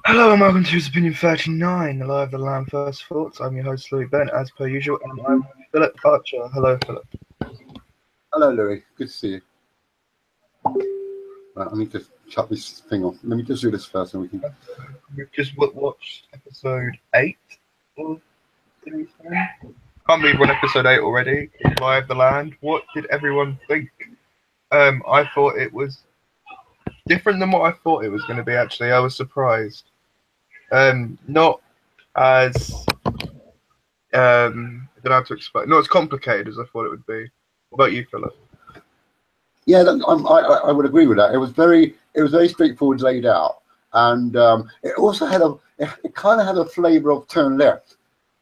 Hello and welcome to Opinion 39, the Lie of the Land First Thoughts. I'm your host, Louis Bent, as per usual, and I'm with Philip Archer. Hello, Philip. Hello, Louis. Good to see you. Right, I need to shut this thing off. Let me just do this first, and we can. We've just watched episode 8 of series 10. Can't believe we're on episode 8 already, Lie of the Land. What did everyone think? I thought it was different than what I thought it was going to be, actually. I was surprised. Not as I don't know how to explain. Not as complicated as I thought it would be. What about you, Philip? Yeah, I would agree with that. It was very straightforward laid out, and it also it kind of had a flavour of turn left.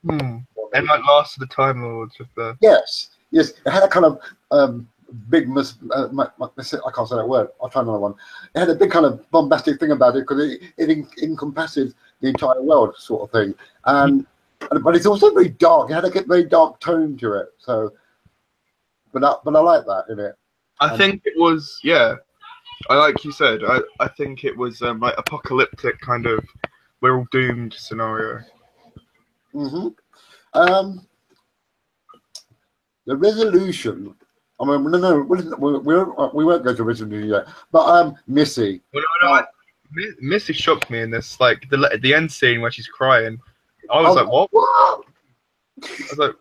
And like Last of the Time Lords with the Yes, it had a kind of big I can't say that word. I'll try another one. It had a big kind of bombastic thing about it because it encompasses the entire world, sort of thing, but it's also very dark. It had a very dark tone to it. So, but I like that in it. I think it was, yeah. I like you said. I think it was like apocalyptic kind of we're all doomed scenario. Mm-hmm. The resolution. I mean, no, we won't go to resolution yet. But Missy. Well, no, Missy shocked me in this, like the end scene where she's crying. I was like, what? What? I was like,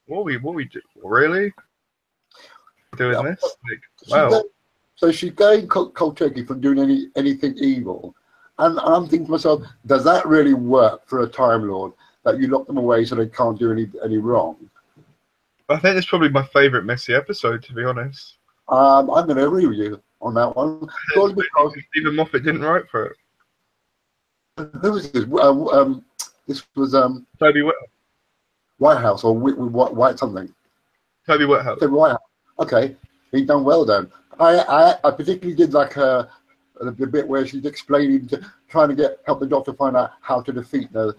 what we do? Really? Doing this? Like, wow. So she's going cold turkey from doing anything evil, and I'm thinking to myself, does that really work for a Time Lord? That you lock them away so they can't do any wrong? I think it's probably my favourite Missy episode, to be honest. I'm going to agree with you on that one. Because Stephen Moffat didn't write for it. Who was this? This was Toby Whithouse. Whitehouse or White something. Toby Whithouse. Whitehouse. Okay, he's done well then. I particularly did like the bit where she's explaining, trying to help the Doctor find out how to defeat the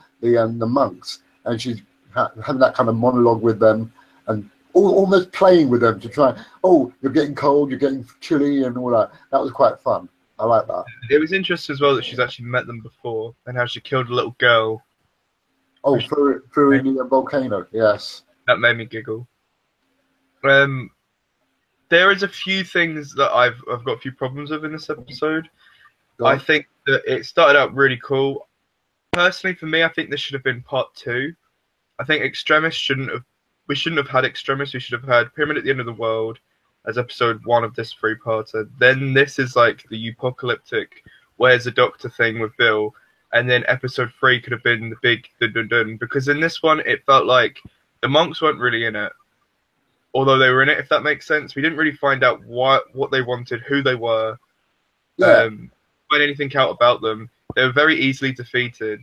monks, and she's having that kind of monologue with them, and almost playing with them to try. Oh, you're getting cold, you're getting chilly, and all that. That was quite fun. I like that. It was interesting as well that she's actually met them before, and how she killed a little girl. Oh, through in the volcano. Yes, that made me giggle. There is a few things that I've got a few problems with in this episode. I think that it started out really cool. Personally, for me, I think this should have been part 2. I think we shouldn't have had Extremis. We should have had Pyramid at the End of the World as episode 1 of this 3-parter. Then this is like the apocalyptic Where's the Doctor thing with Bill. And then episode 3 could have been the big dun-dun-dun. Because in this one, it felt like the monks weren't really in it. Although they were in it, if that makes sense. We didn't really find out what they wanted, who they were, find anything out about them. They were very easily defeated.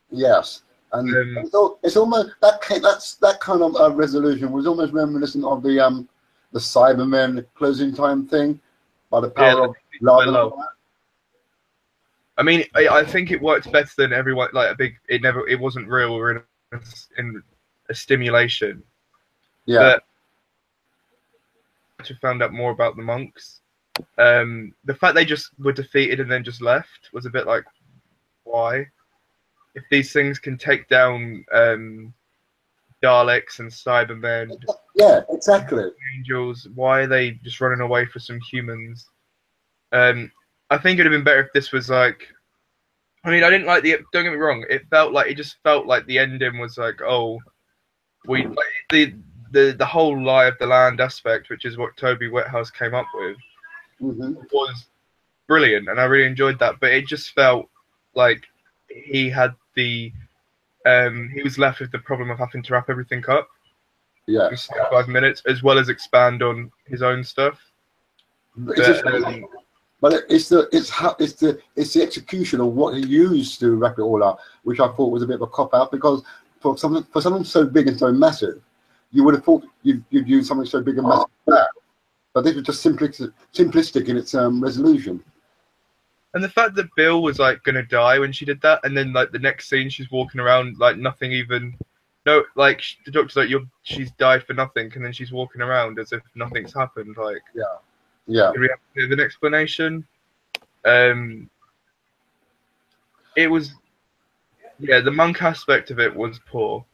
Yes, and it's almost that kind of resolution was almost reminiscent of the Cybermen closing time thing, by the power of love. I mean, I think it worked better than everyone. Like it wasn't real. We were in a stimulation. Yeah. But to found out more about the monks. The fact they just were defeated and then just left was a bit like, why? If these things can take down Daleks and Cybermen, yeah, exactly, angels, why are they just running away for some humans? I think it'd have been better if this was like. I mean, I didn't like the. Don't get me wrong. It just felt like the ending was like, oh, the whole Lie of the Land aspect, which is what Toby Whithouse came up with, was brilliant, and I really enjoyed that. But it just felt like he had he was left with the problem of having to wrap everything up. Yeah, in 5 minutes, as well as expand on his own stuff. But it's the execution of what he used to wrap it all up, which I thought was a bit of a cop out, because for something so big and so massive, you would have thought you'd use something so big and massive like that. But this was just simplistic in its resolution. And the fact that Bill was like gonna die when she did that, and then like the next scene she's walking around like nothing even, no, like the Doctor's like she's died for nothing, and then she's walking around as if nothing's happened. Like, yeah. Do we have to give an explanation? it was, yeah, the monk aspect of it was poor.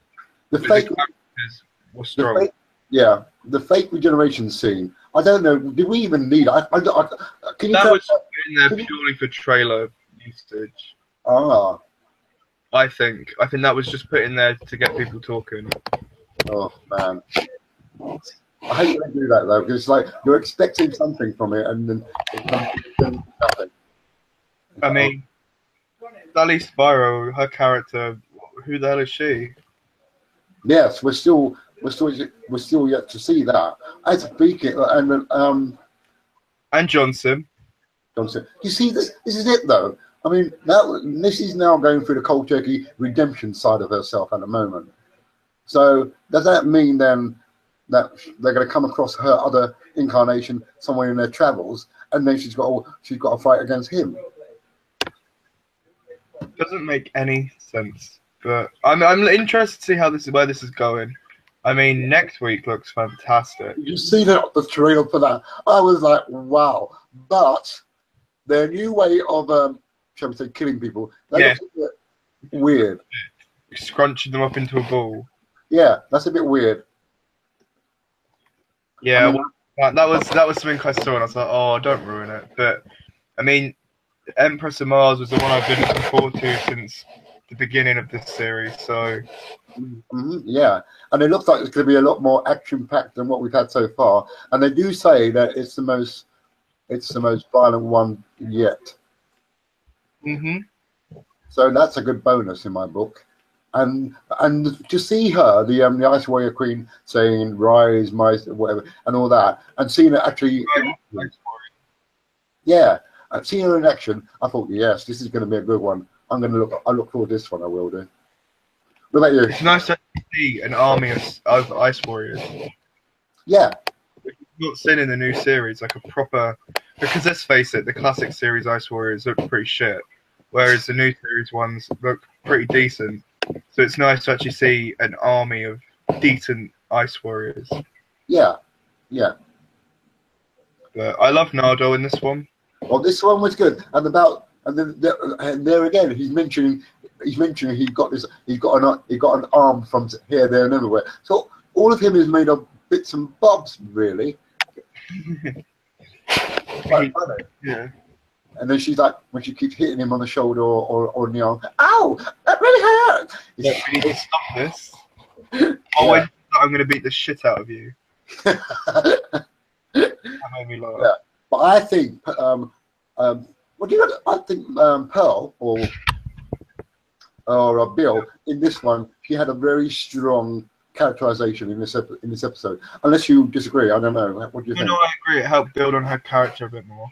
The But fake, the characters were the strong. fake, yeah, the fake regeneration scene. I don't know. Did we even need? Can you That tell? was in there purely for trailer usage. Ah, I think that was just put in there to get people talking. oh man, I hate when they do that though, because it's like you're expecting something from it, and then it comes nothing. I mean, Sally Spyro, her character, who the hell is she? Yes, we're still yet to see that. As speaking, And Johnson. Johnson. You see, this is it though. I mean, this is now going through the cold turkey redemption side of herself at the moment. So does that mean then that they're going to come across her other incarnation somewhere in their travels, and then she's got to fight against him? Doesn't make any sense. But I'm interested to see where this is going. I mean, next week looks fantastic. You see the trailer for that? I was like, wow. But their new way of, shall we say, killing people, that looks a bit weird. Scrunching them up into a ball. Yeah, that's a bit weird. Yeah, that was something I saw, and I was like, oh, don't ruin it. But I mean, Empress of Mars was the one I've been looking forward to since the beginning of this series. So yeah, and it looks like it's going to be a lot more action-packed than what we've had so far. And they do say that it's the most violent one yet. So that's a good bonus in my book. And to see her, the Ice Warrior Queen, saying "Rise, my whatever" and all that, and seeing it actually, yeah, and seeing her in action, I thought, yes, this is going to be a good one. I look forward to this one. I will do. What about you? It's nice to see an army of Ice Warriors. Yeah. We've not seen in the new series like a proper, because let's face it, the classic series Ice Warriors look pretty shit, whereas the new series ones look pretty decent. So it's nice to actually see an army of decent Ice Warriors. Yeah, yeah. But I love Nardo in this one. Well, this one was good, and there again, he's mentioning he got an arm from here, there, and everywhere. So all of him is made of bits and bobs, really. Quite funny. Yeah. And then she's like, when she keeps hitting him on the shoulder or on the arm, ow, that really hurt. Yeah, we need to stop this. Oh, I'm going to beat the shit out of you. That made me laugh. Yeah. But I think, I think Pearl or Bill in this one, she had a very strong characterization in this episode. Unless you disagree, I don't know. What do you think? No, I agree. It helped build on her character a bit more.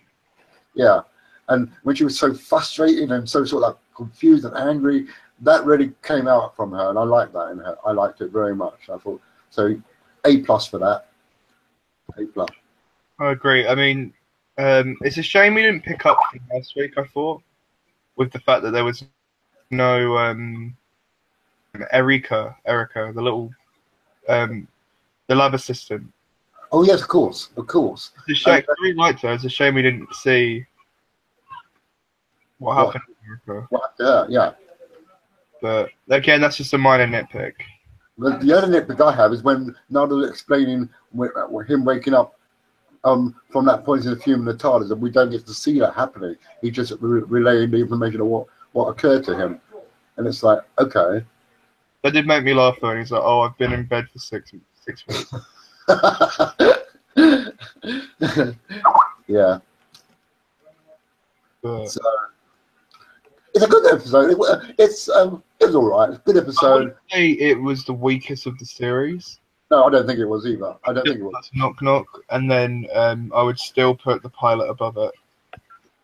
Yeah, and when she was so frustrated and so sort of like confused and angry, that really came out from her, and I liked that in her. I liked it very much. I thought so. A+ for that. A+. I agree. I mean, it's a shame we didn't pick up from last week. I thought, with the fact that there was no Erica, the little the lab assistant. Oh yes, of course. It's a shame. I really liked her. It's a shame we didn't see what happened to Erica. Yeah. But again, that's just a minor nitpick. The other nitpick I have is when Nardo explaining him waking up from that point in the fume in the TARDIS, and we don't get to see that happening. He just relaying the information of what occurred to him, and it's like, okay. That did make me laugh though. And he's like, "Oh, I've been in bed for six weeks." Yeah. But so it's a good episode. It was all right. It's a good I episode. wouldn't say it was the weakest of the series. No, I don't think it was either. I don't think it was. That's Knock Knock, and then I would still put the pilot above it.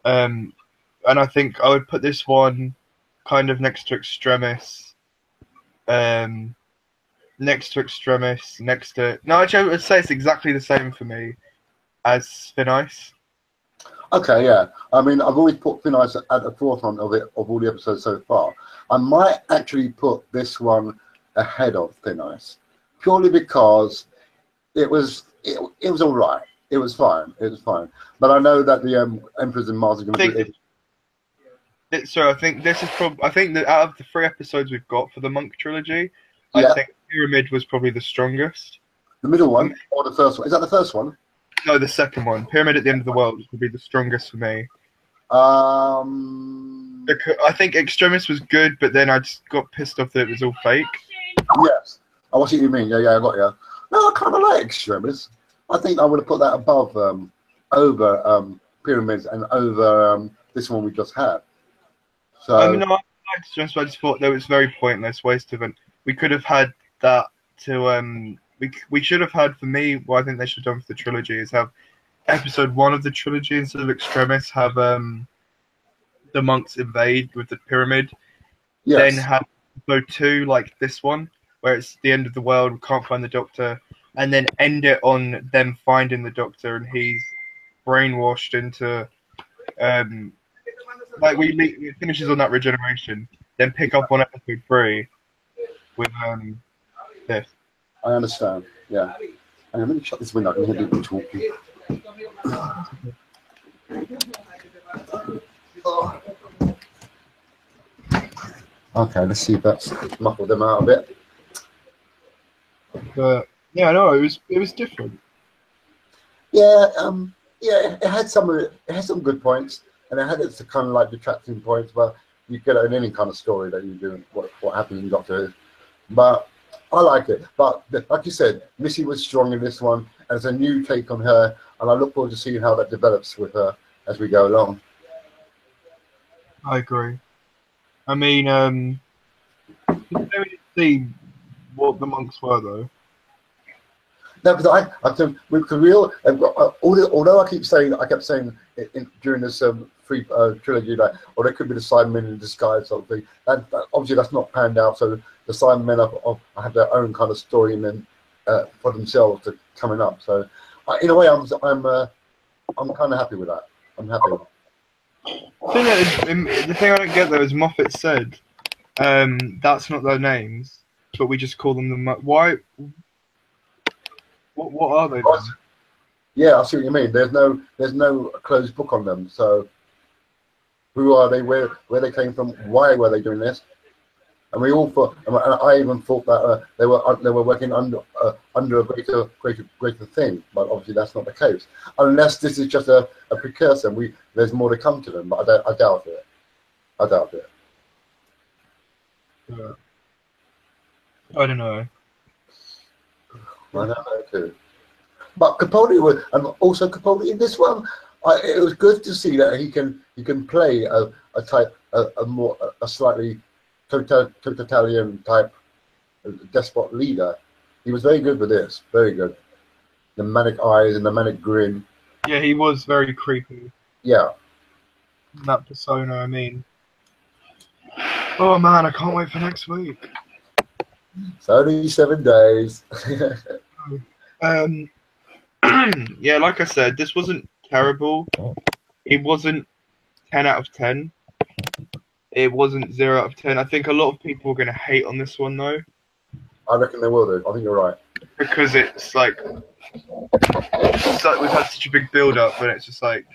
And I think I would put this one kind of next to Extremis. Next to Extremis, no, actually, I would say it's exactly the same for me as Thin Ice. Okay, yeah. I mean, I've always put Thin Ice at the forefront of all the episodes so far. I might actually put this one ahead of Thin Ice, purely because it was all right. It was fine. But I know that the Emperors in Mars are going to be. So I think this is I think that out of the 3 episodes we've got for the Monk trilogy, I Yeah, think Pyramid was probably the strongest. the middle For one me. or the first one? Is that the first one? No, the second one, Pyramid at the End of the World, would be the strongest for me. Because I think Extremis was good, but then I just got pissed off that it was all fake. Yes. I see what you mean. Yeah, I got you. No, I kind of like Extremis. I think I would have put that above, over Pyramids and over this one we just had. So I mean, no, I liked Extremis, but I just thought that was very pointless, waste of it. We could have had that to we should have had, for me, what I think they should have done for the trilogy is have episode 1 of the trilogy instead of Extremis have the monks invade with the pyramid. Then yes, have episode 2 like this one, where it's the end of the world, we can't find the Doctor, and then end it on them finding the Doctor and he's brainwashed into like it finishes on that regeneration. Then pick up on episode 3 with this. I understand. Yeah. Hang on, let me shut this window. I can hear people talking. Okay, let's see if that's muffled them out a bit. But yeah, no, it was different. Yeah, yeah, it had some good points, and it had its kind of like detracting points. But you get it in any kind of story that you do, what happened in Doctor Who. But I like it. But like you said, Missy was strong in this one, and it's a new take on her, and I look forward to seeing how that develops with her as we go along. I agree. I mean, didn't really see what the monks were though. No, because I think with Kirill, although I kept saying during this free trilogy that, or they could be the Cybermen in disguise sort of thing. That obviously that's not panned out. So the Cybermen have their own kind of story and then for themselves to coming up. So in a way, I'm kind of happy with that. I'm happy. The thing I don't get though is Moffat said, that's not their names, but we just call them the why. What are they? Then? Yeah, I see what you mean. There's no closed book on them. So who are they? Where they came from? Why were they doing this? And we all thought, and I even thought that they were working under a greater thing. But obviously that's not the case. Unless this is just a precursor. There's more to come to them. But I doubt it. I doubt it. Yeah. I don't know. I don't know too. But Capaldi also Capaldi in this one. It was good to see that he can play a slightly totalitarian type despot leader. He was very good with this. Very good. The manic eyes and the manic grin. Yeah, he was very creepy. Yeah. That persona. I mean, oh man, I can't wait for next week. It's only 7 days. Yeah, like I said, this wasn't terrible. It wasn't 10 out of 10. It wasn't 0 out of 10. I think a lot of people are going to hate on this one, though. I reckon they will do. I think you're right. Because it's like we've had such a big build-up, and it's just like,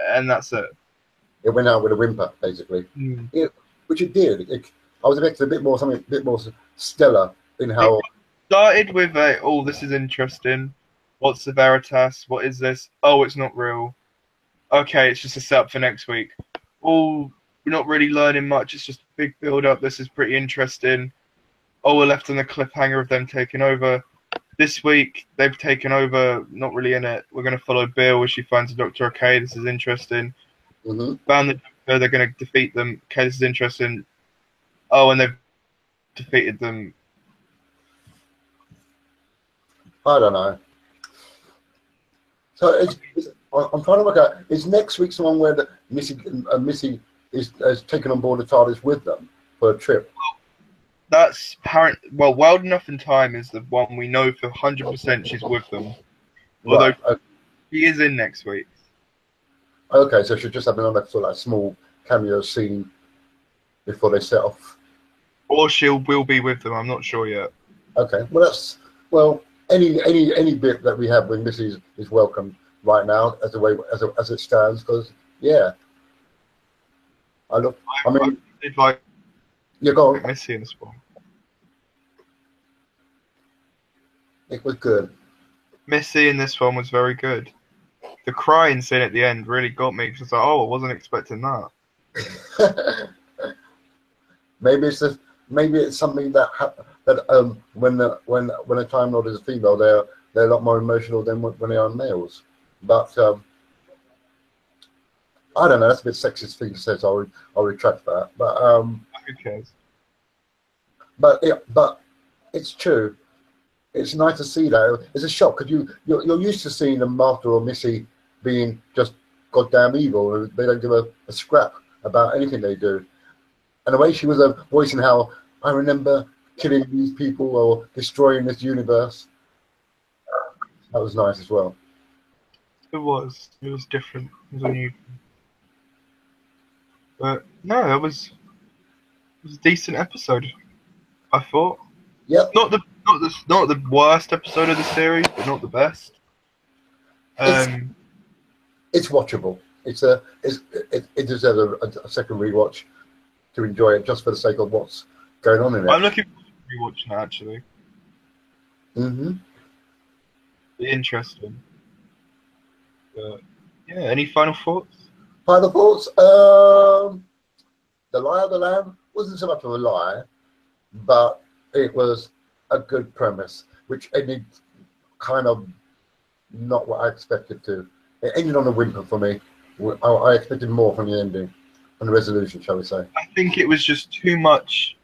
and that's it. It went out with a whimper, basically. Which it did. I was expecting something a bit more stellar in how. It started with this is interesting. What's the Veritas? What is this? Oh, it's not real. Okay, it's just a setup for next week. Oh, we're not really learning much. It's just a big build-up. This is pretty interesting. Oh, we're left on the cliffhanger of them taking over. This week, they've taken over, not really in it. We're going to follow Bill as she finds the Doctor. Okay, this is interesting. Mm-hmm. Found the Doctor, they're going to defeat them. Okay, this is interesting. Oh, and they've defeated them. I don't know. So I'm trying to work out, is next week's the one where Missy is taken on board the TARDIS with them for a trip? That's apparent. Well, Wild Enough in Time is the one we know for 100% she's with them. Although she is in next week. Okay, so she'll just have another sort of like small cameo scene before they set off. Or will be with them. I'm not sure yet. Okay, well any bit that we have with Missy is welcome right now as it stands, because yeah. I look. I mean, I did like you go on. Missy in this one. It was good. Missy in this one was very good. The crying scene at the end really got me because I was like, oh, I wasn't expecting that. Maybe it's something that when a Time Lord is a female, they're a lot more emotional than when they are males. But I don't know. That's a bit sexist thing to say, so I'll retract that. But Who cares? but it's true. It's nice to see that. It's a shock because you're used to seeing the Martha or Missy being just goddamn evil, and they don't give a scrap about anything they do. And the way she was voicing how I remember killing these people or destroying this universe, that was nice as well. It was different. It was unusual. But no, it was a decent episode, I thought. Yep. Not the worst episode of the series, but not the best. It's watchable. It deserves a second rewatch to enjoy it, just for the sake of what's going on in it. I'm looking forward to rewatching it, actually. Mm-hmm. Be interesting. But yeah, any final thoughts? Final thoughts? The Lie of the Lamb wasn't so much of a lie, but it was a good premise, which ended kind of not what I expected to. It ended on a whimper for me. I expected more from the ending, from the resolution, shall we say. I think it was just too much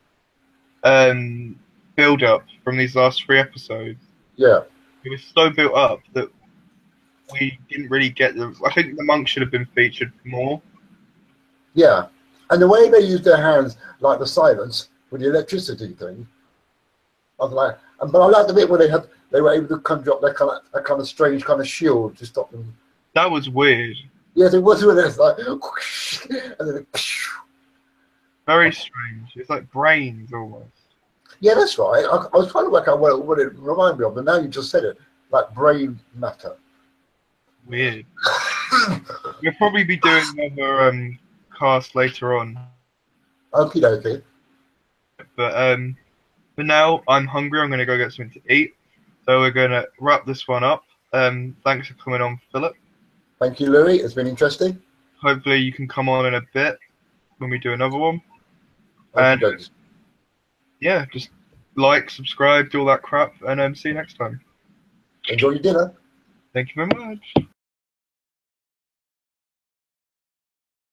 build-up from these last 3 episodes. Yeah. It was so built up that we didn't really get the... I think the monk should have been featured more. Yeah. And the way they used their hands, like the silence with the electricity thing, I was like... But I liked the bit where they were able to conjure up that kind of strange kind of shield to stop them. That was weird. Yes, it was when it's like... And then Very strange. It's like brains, almost. Yeah, that's right. I was trying to work out what it reminded me of, but now you just said it. Like brain matter. Weird. We'll probably be doing another cast later on. Okie dokie. But for now, I'm hungry. I'm going to go get something to eat. So we're going to wrap this one up. Thanks for coming on, Philip. Thank you, Louis. It's been interesting. Hopefully you can come on in a bit when we do another one. Okie And yeah, just like, subscribe, do all that crap, and see you next time. Enjoy your dinner. Thank you very much.